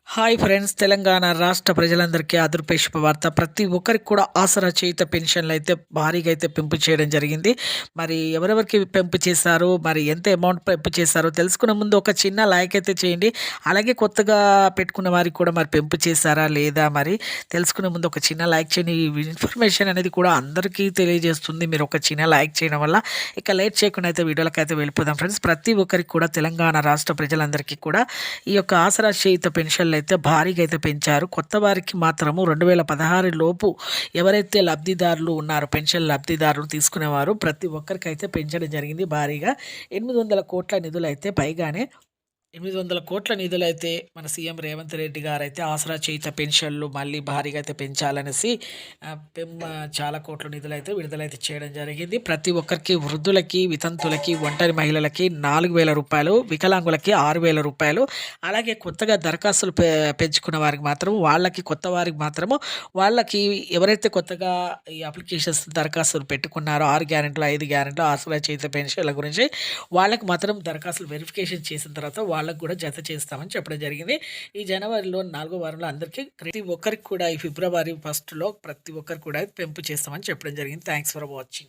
Hi friends, Telangana రాష్ట్ర ప్రజలందరికీ అదృపే శుభవార్త. ప్రతి ఒక్కరికి కూడా ఆసరా చేయుత పెన్షన్లు అయితే భారీగా అయితే పెంపు చేయడం జరిగింది. మరి ఎవరెవరికి పెంపు చేశారు, మరి ఎంత అమౌంట్ పెంపు చేశారో తెలుసుకునే ముందు ఒక చిన్న లైక్ అయితే చేయండి. అలాగే కొత్తగా పెట్టుకున్న వారికి కూడా మరి పెంపు చేశారా లేదా మరి తెలుసుకునే ముందు ఒక చిన్న లైక్ చేయండి. ఈ ఇన్ఫర్మేషన్ అనేది కూడా అందరికీ తెలియజేస్తుంది మీరు ఒక చిన్న లైక్ చేయడం వల్ల. ఇక లేట్ చేయకుండా అయితే వీడియోలకి అయితే వెళ్ళిపోదాం ఫ్రెండ్స్. ప్రతి ఒక్కరికి కూడా తెలంగాణ రాష్ట్ర ప్రజలందరికీ కూడా ఈ యొక్క ఆసరా చేయుత పెన్షన్లు అయితే భారీగా అయితే పెంచారు. కొత్త వారికి మాత్రము 2016 లోపు ఎవరైతే లబ్ధిదారులు ఉన్నారో, పెన్షన్ లబ్ధిదారులు తీసుకునేవారు ప్రతి ఒక్కరికి అయితే పెంచడం జరిగింది భారీగా. 800 కోట్ల నిధులు అయితే పైగానే 800 కోట్ల నిధులైతే మన సీఎం రేవంత్ రెడ్డి గారైతే ఆసరా చేయుత పెన్షన్లు మళ్ళీ భారీగా అయితే పెంచాలనేసి చాలా కోట్ల నిధులైతే విడుదలైతే చేయడం జరిగింది. ప్రతి ఒక్కరికి, వృద్ధులకి, వితంతులకి, ఒంటరి మహిళలకి 4,000 రూపాయలు, వికలాంగులకి 6,000 రూపాయలు, అలాగే కొత్తగా దరఖాస్తులు పెంచుకున్న వారికి మాత్రం కొత్త వారికి మాత్రము వాళ్ళకి ఎవరైతే కొత్తగా ఈ అప్లికేషన్స్ దరఖాస్తులు పెట్టుకున్నారో 6 గ్యారెంటీలు, 5 గ్యారెంటీలు ఆసరా చేయుత పెన్షన్ల గురించి వాళ్ళకి మాత్రం దరఖాస్తులు వెరిఫికేషన్ చేసిన తర్వాత వాళ్ళకు కూడా జత చేస్తామని చెప్పడం జరిగింది. ఈ జనవరిలో 4వ వారంలో అందరికీ ప్రతి ఒక్కరికి కూడా ఈ ఫిబ్రవరి 1లో ప్రతి ఒక్కరికి కూడా పెంపు చేస్తామని చెప్పడం జరిగింది. Thanks for watching.